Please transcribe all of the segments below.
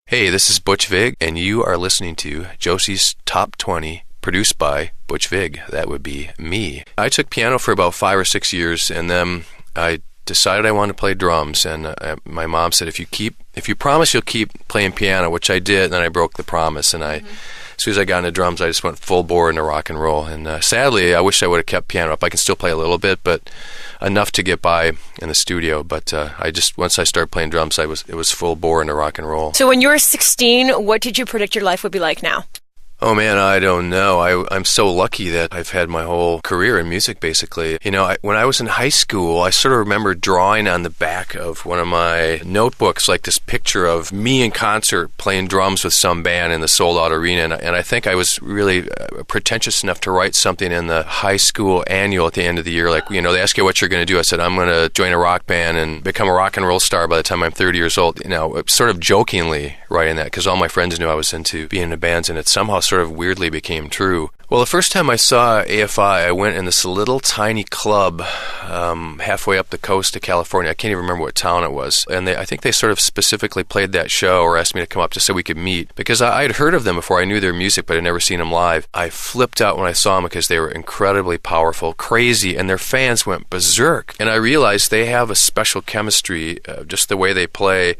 Hey, this is Butch Vig, and you are listening to Josie's Top 20, produced by Butch Vig. That would be me. I took piano for about 5 or 6 years, and then I decided I wanted to play drums. And my mom said, if you promise you'll keep playing piano, which I did, then I broke the promise. And as soon as I got into drums, I just went full bore into rock and roll. And sadly, I wish I would have kept piano up. I can still play a little bit, but enough to get by in the studio. But once I started playing drums, it was full bore into rock and roll. So when you were 16, what did you predict your life would be like now? Oh man, I don't know. I'm so lucky that I've had my whole career in music, basically. You know, when I was in high school, I sort of remember drawing on the back of one of my notebooks like this picture of me in concert playing drums with some band in the sold-out arena. And I think I was really pretentious enough to write something in the high school annual at the end of the year. Like, you know, they ask you what you're going to do. I said, I'm going to join a rock band and become a rock and roll star by the time I'm 30 years old. You know, sort of jokingly writing that because all my friends knew I was into being in bands, and it somehow sort of weirdly became true. Well, the first time I saw AFI, I went in this little tiny club halfway up the coast of California. I can't even remember what town it was. And I think they sort of specifically played that show or asked me to come up just so we could meet. Because I had heard of them before. I knew their music, but I'd never seen them live. I flipped out when I saw them because they were incredibly powerful, crazy, and their fans went berserk. And I realized they have a special chemistry, just the way they play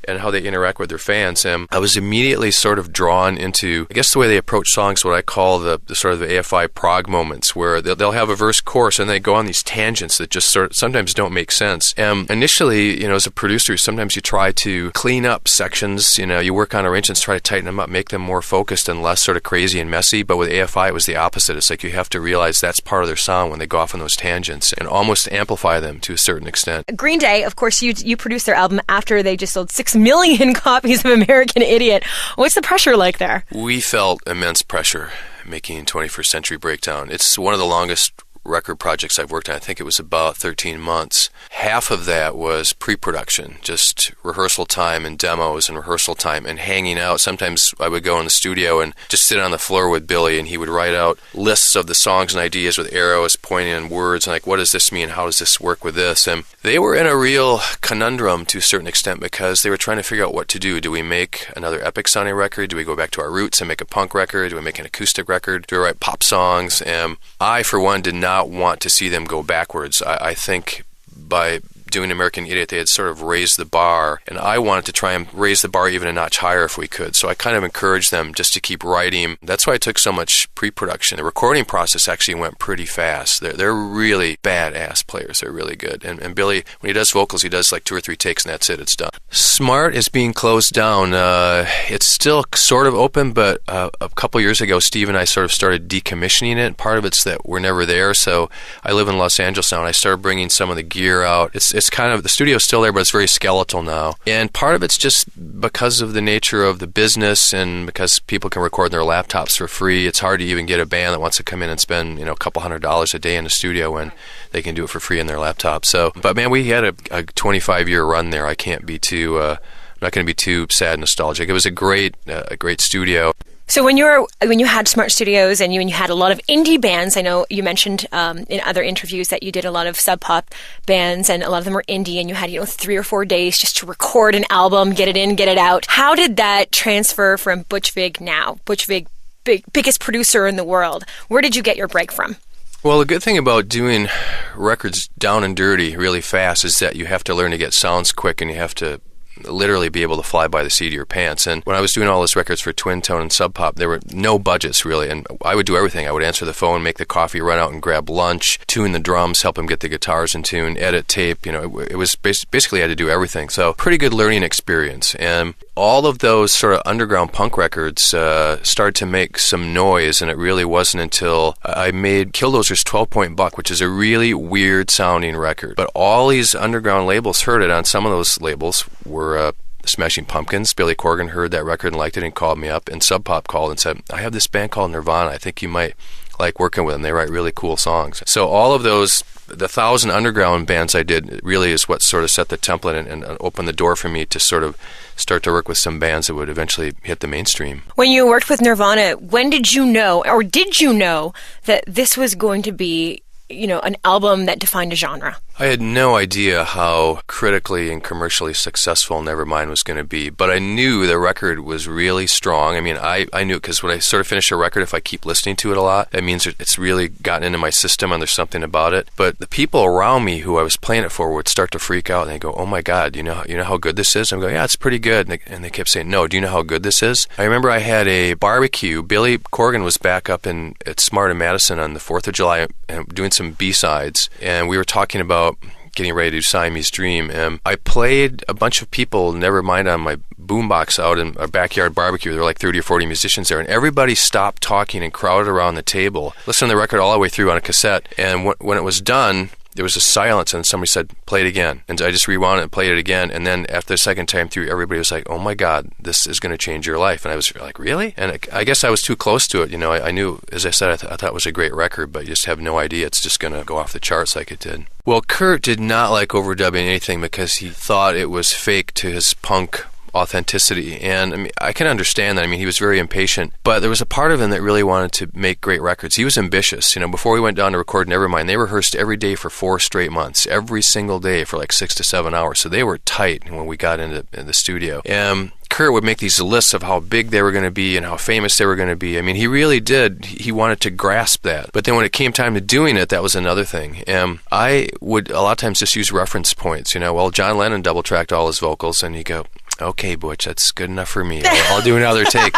and how they interact with their fans. And I was immediately sort of drawn into, I guess, the way they approach songs, what I call the sort of the AFI prog moments, where they'll have a verse chorus and they go on these tangents that just sort of sometimes don't make sense. And initially, you know, as a producer, sometimes you try to clean up sections, you know, you work on arrangements, try to tighten them up, make them more focused and less sort of crazy and messy. But with AFI, it was the opposite. It's like you have to realize that's part of their sound when they go off on those tangents and almost amplify them to a certain extent. Green Day, of course, you produced their album after they just sold 6 million copies of American Idiot. What's the pressure like there? We felt immense pressure making 21st Century Breakdown. It's one of the longest record projects I've worked on. I think it was about 13 months. Half of that was pre-production, just rehearsal time and demos and rehearsal time and hanging out. Sometimes I would go in the studio and just sit on the floor with Billy, and he would write out lists of the songs and ideas with arrows pointing in words, and like, what does this mean? How does this work with this? And they were in a real conundrum to a certain extent because they were trying to figure out what to do. Do we make another epic sounding record? Do we go back to our roots and make a punk record? Do we make an acoustic record? Do we write pop songs? And I, for one, did not want to see them go backwards. I think by doing American Idiot, they had sort of raised the bar, and I wanted to try and raise the bar even a notch higher if we could. So I kind of encouraged them just to keep writing. That's why it took so much pre-production. The recording process actually went pretty fast. They're really badass players. They're really good. And Billy, when he does vocals, he does like 2 or 3 takes, and that's it. It's done. Smart is being closed down. It's still sort of open, but a couple years ago, Steve and I sort of started decommissioning it. Part of it's that we're never there. So I live in Los Angeles now, and I started bringing some of the gear out. It's kind of, the studio's still there, but it's very skeletal now. And part of it's just because of the nature of the business and because people can record their laptops for free. It's hard to even get a band that wants to come in and spend, you know, a couple $100s a day in the studio when they can do it for free in their laptop. So, but man, we had a 25-year run there. I can't be too, I'm not going to be too sad and nostalgic. It was a great studio. So when you had Smart Studios and you had a lot of indie bands, I know you mentioned in other interviews that you did a lot of sub pop bands and a lot of them were indie, and you had 3 or 4 days just to record an album, get it in, get it out. How did that transfer from Butch Vig now? Butch Vig, biggest producer in the world. Where did you get your break from? Well, the good thing about doing records down and dirty really fast is that you have to learn to get sounds quick, and you have to literally be able to fly by the seat of your pants. And when I was doing all those records for Twin Tone and Sub Pop, there were no budgets really, and I would do everything. I would answer the phone, make the coffee, run out and grab lunch, tune the drums, help them get the guitars in tune, edit tape. You know, it was basically I had to do everything. So pretty good learning experience. And all of those sort of underground punk records started to make some noise, and it really wasn't until I made Killdozer's 12-Point Buck, which is a really weird sounding record. But all these underground labels heard it. On some of those labels were Smashing Pumpkins. Billy Corgan heard that record and liked it and called me up, and Sub Pop called and said, I have this band called Nirvana. I think you might like working with them. They write really cool songs. So all of those, the 1,000 underground bands I did really is what sort of set the template and opened the door for me to sort of start to work with some bands that would eventually hit the mainstream. When you worked with Nirvana, when did you know, or did you know, that this was going to be, an album that defined a genre? I had no idea how critically and commercially successful Nevermind was going to be, but I knew the record was really strong. I mean, I knew it because when I sort of finish a record, if I keep listening to it a lot, that means it's really gotten into my system and there's something about it. But the people around me who I was playing it for would start to freak out and they go, "Oh my God, you know how good this is?" I'm going, "Yeah, it's pretty good." And they kept saying, "No, do you know how good this is?" I remember I had a barbecue. Billy Corgan was back up at Smart and Madison on the 4th of July doing some B-sides, and we were talking about getting ready to do Siamese Dream. And I played a bunch of people, Nevermind, on my boombox out in our backyard barbecue. There were like 30 or 40 musicians there, and everybody stopped talking and crowded around the table, listened to the record all the way through on a cassette. And when it was done, there was a silence, and somebody said, "Play it again." And I just rewound it and played it again. And then after the second time through, everybody was like, "Oh my God, this is going to change your life." And I was like, "Really?" And I guess I was too close to it. I knew, as I said, I thought it was a great record, but you just have no idea it's just going to go off the charts like it did. Well, Kurt did not like overdubbing anything because he thought it was fake to his punk authenticity, and I mean, I can understand that. I mean, he was very impatient, but there was a part of him that really wanted to make great records. He was ambitious. Before we went down to record Nevermind, they rehearsed every day for 4 straight months, every single day for like 6 to 7 hours, so they were tight when we got in the studio. And Kurt would make these lists of how big they were going to be and how famous they were going to be. I mean, he really did. He wanted to grasp that. But then when it came time to doing it, that was another thing. And I would a lot of times just use reference points. Well, John Lennon double-tracked all his vocals, and you go, "Okay, Butch, that's good enough for me. I'll do another take."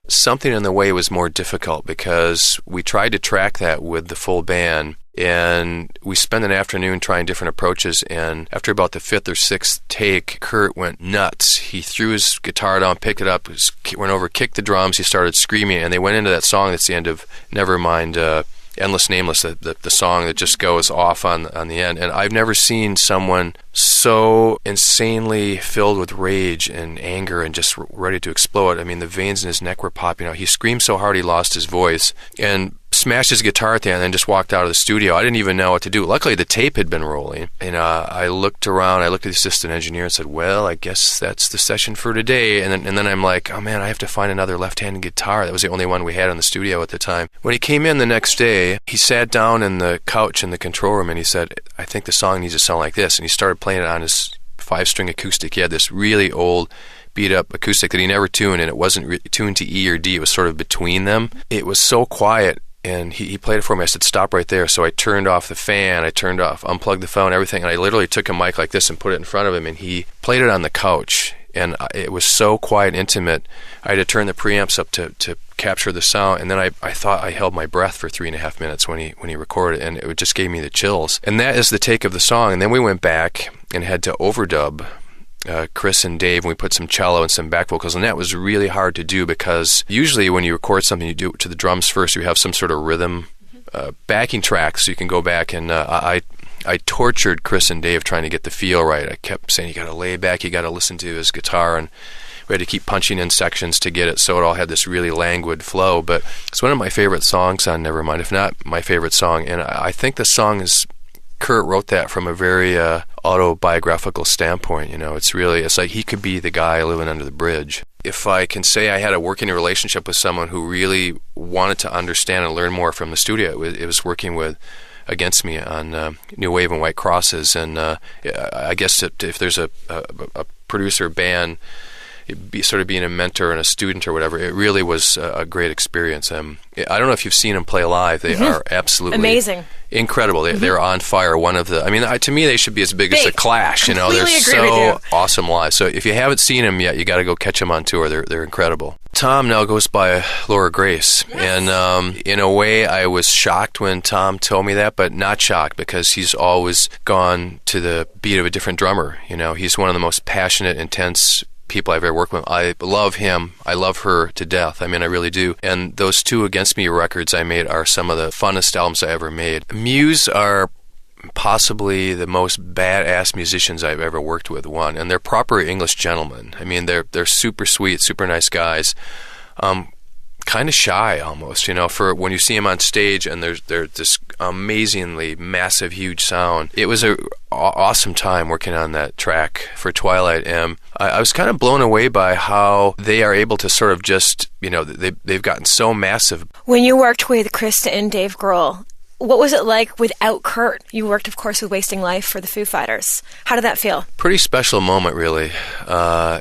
Something in the way was more difficult because we tried to track that with the full band, and we spent an afternoon trying different approaches, and after about the 5th or 6th take, Kurt went nuts. He threw his guitar down, picked it up, went over, kicked the drums, he started screaming, and they went into that song that's the end of Nevermind, Endless Nameless, the song that just goes off on the end. And I've never seen someone so insanely filled with rage and anger and just ready to explode. I mean, the veins in his neck were popping out. He screamed so hard he lost his voice and smashed his guitar at the end and then just walked out of the studio. I didn't even know what to do. Luckily, the tape had been rolling. And I looked around, I looked at the assistant engineer and said, "Well, I guess that's the session for today." And then I'm like, "Oh man, I have to find another left-handed guitar." That was the only one we had in the studio at the time. When he came in the next day, he sat down in the couch in the control room and he said, "I think the song needs to sound like this." And he started playing it on his 5-string acoustic. He had this really old beat-up acoustic that he never tuned, and it wasn't tuned to E or D. It was sort of between them. It was so quiet. And he played it for me. I said, "Stop right there." So I turned off the fan, unplugged the phone, everything, and I literally took a mic like this and put it in front of him, and he played it on the couch. And it was so quiet and intimate, I had to turn the preamps up to capture the sound. And then I thought I held my breath for 3.5 minutes when he recorded it, and it just gave me the chills. And that is the take of the song. And then we went back and had to overdub Chris and Dave, and we put some cello and some back vocals, and that was really hard to do because usually when you record something, you do it to the drums first. You have some sort of rhythm backing track, so you can go back, and I tortured Chris and Dave trying to get the feel right. I kept saying, "You got to lay back, you got to listen to his guitar," and we had to keep punching in sections to get it so it all had this really languid flow. But it's one of my favorite songs on Nevermind, if not my favorite song, and I think the song is Kurt wrote that from a very autobiographical standpoint. It's like he could be the guy living under the bridge. If I can say I had a working relationship with someone who really wanted to understand and learn more from the studio, it was working with Against Me on New Wave and White Crosses. And I guess if there's a producer band, sort of being a mentor and a student or whatever, it really was a great experience. I don't know if you've seen them play live. They are absolutely amazing, incredible. They're on fire. To me, they should be as big as the Clash. Completely They're agree with you. Awesome live. So if you haven't seen them yet, you got to go catch them on tour. They're incredible. Tom now goes by Laura Grace, and in a way, I was shocked when Tom told me that, but not shocked because he's always gone to the beat of a different drummer. He's one of the most passionate, intense people I've ever worked with. I love him. I love her to death. I really do. And those 2 Against Me records I made are some of the funnest albums I ever made. Muse are possibly the most badass musicians I've ever worked with, and they're proper English gentlemen. They're super sweet, super nice guys. Kind of shy almost, for when you see them on stage and they're this amazingly massive, huge sound. It was an awesome time working on that track for Twilight, and I was kind of blown away by how they are able to sort of just, they've gotten so massive. When you worked with Krista and Dave Grohl, what was it like without Kurt? You worked, of course, with Wasting Life for the Foo Fighters. How did that feel? Pretty special moment, really.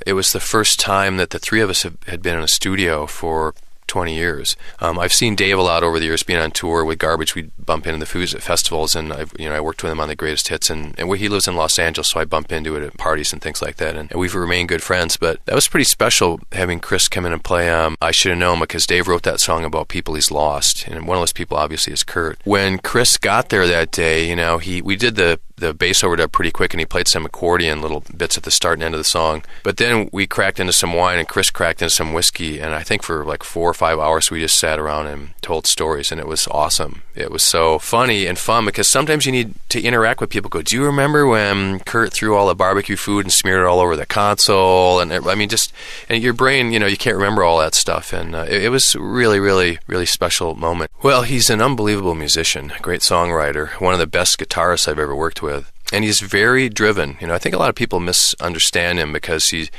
It was the first time that the three of us had been in a studio for 20 years. I've seen Dave a lot over the years, being on tour with Garbage. We'd bump into the Foos at festivals, and I worked with him on the Greatest Hits, and he lives in Los Angeles, so I bump into it at parties and things like that, and we've remained good friends. But that was pretty special, having Chris come in and play I Should Have Known, because Dave wrote that song about people he's lost, and one of those people obviously is Kurt. When Chris got there that day, we did the bass overdub pretty quick, and he played some accordion little bits at the start and end of the song. But then we cracked into some wine, and Chris cracked into some whiskey, and I think for like 4 or 5 hours we just sat around and told stories, and it was awesome. It was so funny and fun, because sometimes you need to interact with people. Go, do you remember when Kurt threw all the barbecue food and smeared it all over the console? And and your brain, you can't remember all that stuff, and it was really, really, really special moment. Well, he's an unbelievable musician, a great songwriter, one of the best guitarists I've ever worked with. And he's very driven. I think a lot of people misunderstand him because he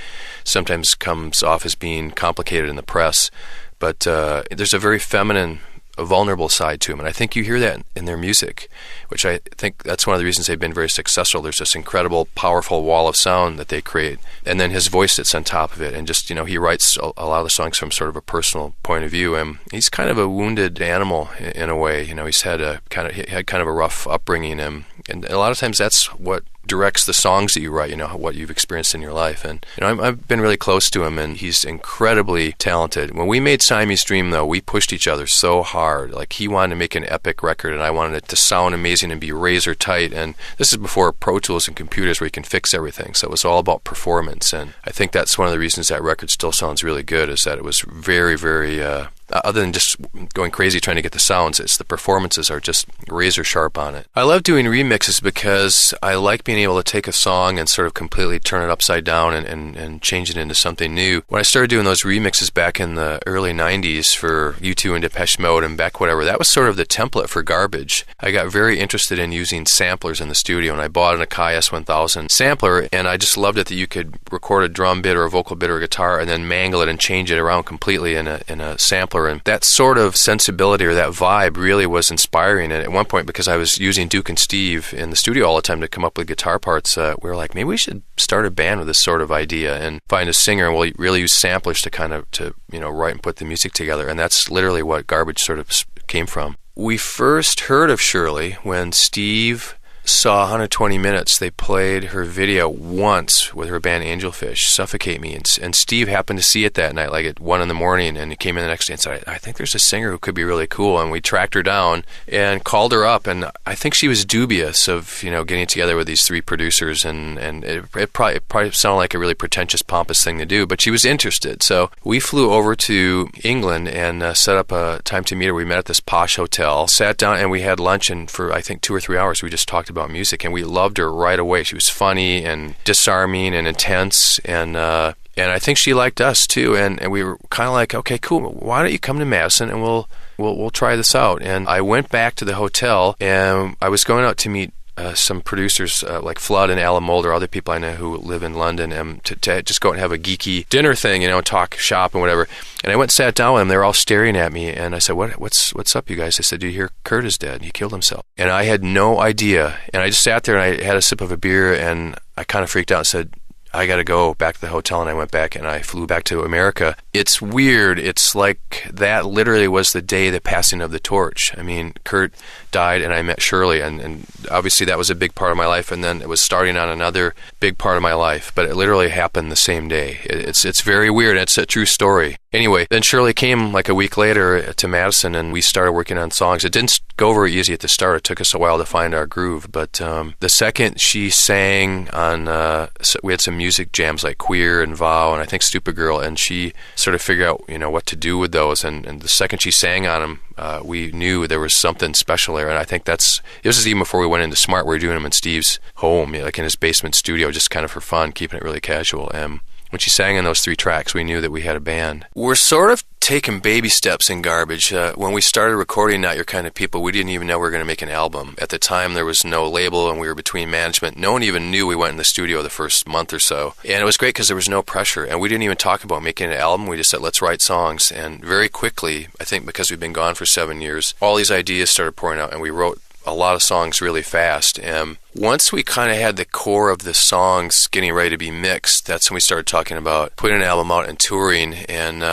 sometimes comes off as being complicated in the press. But there's a very feminine, vulnerable side to him. And I think you hear that in their music, which I think that's one of the reasons they've been very successful. There's this incredible, powerful wall of sound that they create. And then his voice sits on top of it. And just, he writes a lot of the songs from sort of a personal point of view. And he's kind of a wounded animal in a way. He's had kind of a rough upbringing. And a lot of times that's what directs the songs that you write, what you've experienced in your life. And I've been really close to him, and he's incredibly talented. When we made Siamese Dream, though, we pushed each other so hard. Like, he wanted to make an epic record, and I wanted it to sound amazing and be razor tight. And this is before Pro Tools and computers where you can fix everything. So it was all about performance. And I think that's one of the reasons that record still sounds really good, is that it was very, very other than just going crazy trying to get the sounds, it's the performances are just razor sharp on it. I love doing remixes because I like being able to take a song and sort of completely turn it upside down and change it into something new. When I started doing those remixes back in the early 90s for U2 and Depeche Mode and Beck, whatever, that was sort of the template for Garbage. I got very interested in using samplers in the studio, and I bought an Akai S1000 sampler, and I just loved it that you could record a drum bit or a vocal bit or a guitar and then mangle it and change it around completely in a sampler. And that sort of sensibility or that vibe really was inspiring. And at one point, because I was using Duke and Steve in the studio all the time to come up with guitar parts, we were like, maybe we should start a band with this sort of idea and find a singer, and we'll really use samplers to write and put the music together. And that's literally what Garbage sort of came from. We first heard of Shirley when Steve saw 120 Minutes. They played her video once with her band Angelfish, Suffocate Me, and Steve happened to see it that night, like at 1 in the morning, and he came in the next day and said, I think there's a singer who could be really cool. And we tracked her down and called her up, and I think she was dubious of getting together with these three producers, and it probably sounded like a really pretentious, pompous thing to do, but she was interested. So we flew over to England and set up a time to meet her. We met at this posh hotel, sat down, and we had lunch, and for I think 2 or 3 hours we just talked about music, and we loved her right away. She was funny and disarming and intense, and I think she liked us too. And we were kind of like, okay, cool. Why don't you come to Madison and we'll try this out? And I went back to the hotel, and I was going out to meet some producers like Flood and Alan Mulder, other people I know who live in London, and to just go out and have a geeky dinner thing, talk shop and whatever. And I went and sat down with them. They were all staring at me, and I said, what's up, you guys? I said, do you hear Kurt is dead? He killed himself. And I had no idea. And I just sat there, and I had a sip of a beer, and I kind of freaked out and said, I got to go back to the hotel. And I went back, and I flew back to America. It's weird. It's like that literally was the day of the passing of the torch. I mean, Kurt died, and I met Shirley, and obviously that was a big part of my life, and then it was starting on another big part of my life, but it literally happened the same day. It's very weird. It's a true story. Anyway, then Shirley came like a week later to Madison, and we started working on songs. It didn't go very easy at the start. It took us a while to find our groove, but the second she sang on, we had some music jams like Queer and Vow, and I think Stupid Girl, and she sort of figured out, what to do with those, and the second she sang on them, we knew there was something special there. And I think this is even before we went into Smart. We were doing them in Steve's home, like in his basement studio, just kind of for fun, keeping it really casual. And when she sang on those 3 tracks, we knew that we had a band. We're sort of taking baby steps in Garbage. When we started recording Not Your Kind of People, we didn't even know we were going to make an album. At the time, there was no label, and we were between management. No one even knew we went in the studio the first month or so. And it was great because there was no pressure, and we didn't even talk about making an album. We just said, let's write songs. And very quickly, I think because we've been gone for 7 years, all these ideas started pouring out, and we wrote a lot of songs really fast. And once we kind of had the core of the songs getting ready to be mixed, that's when we started talking about putting an album out and touring. And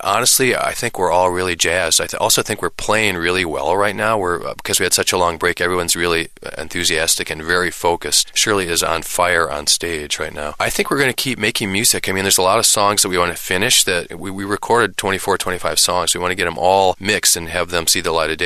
honestly, I think we're all really jazzed. I also think we're playing really well right now. Because we had such a long break, everyone's really enthusiastic and very focused. Shirley is on fire on stage right now. I think we're going to keep making music. I mean, there's a lot of songs that we want to finish that we recorded 24, 25 songs. We want to get them all mixed and have them see the light of day.